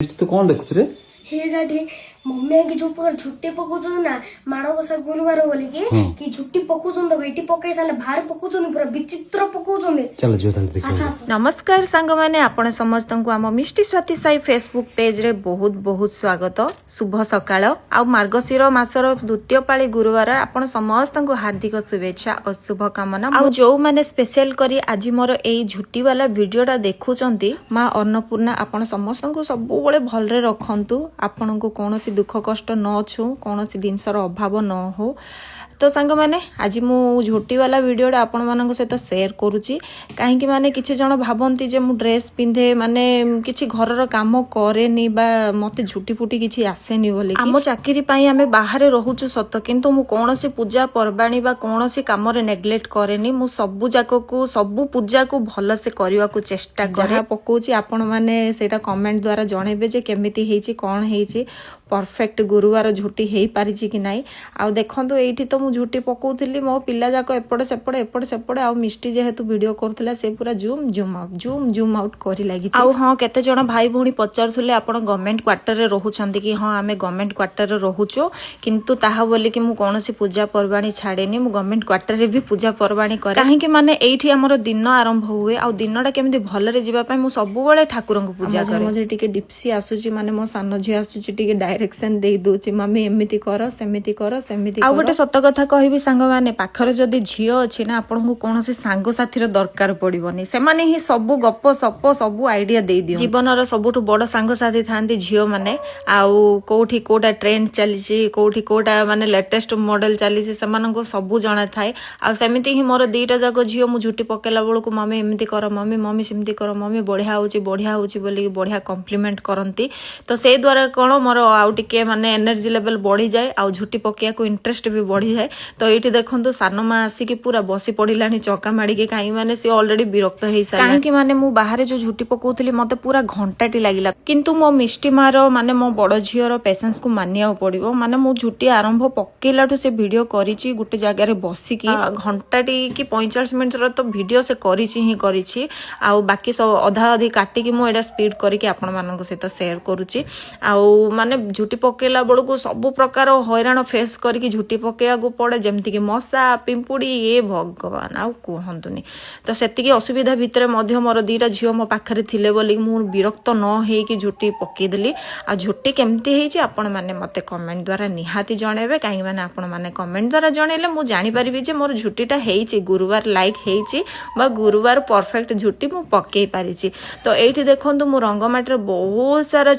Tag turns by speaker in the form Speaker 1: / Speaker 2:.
Speaker 1: तू कौन देखुछ रे?
Speaker 2: हे डाडी मम्मी की जो पर छुट्टी पकोचन ना माणबसा गुरुवार बोली कि छुट्टी पकोचन तो बेटी पकाई साले भार पकोचन पूरा विचित्र पकोचन
Speaker 1: चल जो ताले देखो।
Speaker 3: नमस्कार सांग मैंने आपण समस्त को आम मिष्टी स्वाति साई फेसबुक पेज रे बहुत बहुत स्वागत। शुभ सकाळ आ मार्गशीर मासर द्वितीय पाळी गुरुवार आपण समस्त को हार्दिक शुभेच्छा और शुभ कामना। आ जो माने स्पेशल करी आज मोर एई झुटी वाला वीडियोटा देखुचंती मां अन्नपूर्णा आपण समस्त को सब बळे भलरे रखंतु आपण को कोनोसी दुख कष्ट न छु कोनोसी जिनसर अभाव न हो। तो सांग मैंने आज मु झोटी वाला वीडियोटा आपण मानक सहित शेयर करूची कहीं माने किछि जण भाबंती जे मु ड्रेस पिंधे माने किछि घरर काम करेनी बा मते झुटी फुटी किछि आसेनी बोली आम चाकरी पई आमे बाहर रहूछु सत किंतु मु कोनोसी पूजा परबाणी बा कोनोसी काम रे नेग्लेक्ट करेनी मु सबु जाको को सबु पूजा को भल से करबा को चेष्टा करे पकोची आपण माने सेटा कमेंट द्वारा जणेबे जे केमिति हेची कोन हेची परफेक्ट गुरुवार झुटी हेई पारिची कि नाही। आ देखंतु एठी तो मु झुटी पकोउथिली मो पिल्ला जाको एपड़ सेपड़ आ मिष्टी जेहेतु वीडियो करथिला से पूरा जूम आउट करी लागी आ हां केते जण भाई भौणी पचारथुले आपण गवर्नमेंट क्वार्टर रे रहउछंती कि हां आमे गवर्नमेंट क्वार्टर रे रहउचो किंतु ताहा बोली कि मु कोनोसी पूजा परबाणी छाडेनी मु गवर्नमेंट क्वार्टर रे भी पूजा परबाणी करे काहे कि माने एठी हमर दिन आरंभ हुए आ दिनडा केमिति भलरे जिबा पय मु सब बेले ठाकुरंको पूजा करे मजे टिके डिप्सी आसुची माने मो सानो झी आसुची टिके डायरेक्शन दे दोची मम्मी एमिति कर सेमिति आ गोटे सत कथा कहबी सांग माने पाखरे जदी झियो अछि ना आपन को कोनोसी सांग साथीर दरकार पड़िबोनी से माने ही सब गप सप सब आइडिया दे दियो जीवन रो सबुठु बड़ सांग साथी थांती झियो माने आउ कोठी कोटा ट्रेंड चलीची कोठी कोटा माने लेटेस्ट मॉडल चलीची समान को सब जणा थाए आ सेमिति ही मोर दीटा जाको झियो मु झुटी पकेला बेल को मम्मी एमिति कर मम्मी सेमिति कर मम्मी बढ़िया होची बोली बढ़िया कॉम्प्लीमेंट करंती तो से द्वारा कोन मोर आउ टिके माने एनर्जी लेवल बढ़ी जाए आ झुटी पकिया को इंटरेस्ट भी बढ़ी जाए। तो ये देखो सान माँ आसिक पूरा बसी पड़िलानी चौका माड़ी कहीं माने सी ऑलरेडी विरक्त हो सारा कहीं माने मु बाहर जो झुटी पकाउथली मते पूरा घंटाटी लागिला किंतु मो मिष्टी मार माने मो बड़ झीर पेशेंस को मानिया पड़िबो माने मु झुटी आरंभ पकेलाठु से वीडियो करिछि गुटे जगह रे बसिकी घंटाटी कि 45 मिनिट रो तो वीडियो से करिछि आ बाकी सब अधा अधि काटी कि मु एडा स्पीड करके आपण मानक सहित शेयर करूछि आ माने झुटी पकेला बेलू सब प्रकार हैरान फेस करके झुटी पकेया को पड़े जमती कि मशा पिंपुड़ी ये भगवान आउ कहतुनी तो सेतिकी असुविधा भितर मोर दीटा झील मो पाखरे थिले बोली मु विरक्त न होइकी झुटी पकेदेली आ झुटी केमती हेची आपण माने मते कमेंट द्वारा निहाती जणेबे काहे माने आपण माने कमेंट द्वारा जणेले मु जानि परिबी जे मोर झुटीटा हेची गुरुवार लाइक हेची बा गुरुवार परफेक्ट झुटी मु पकेई पारिची। तो एठी देखंतु मु रंगमाटी रे बहुत सारा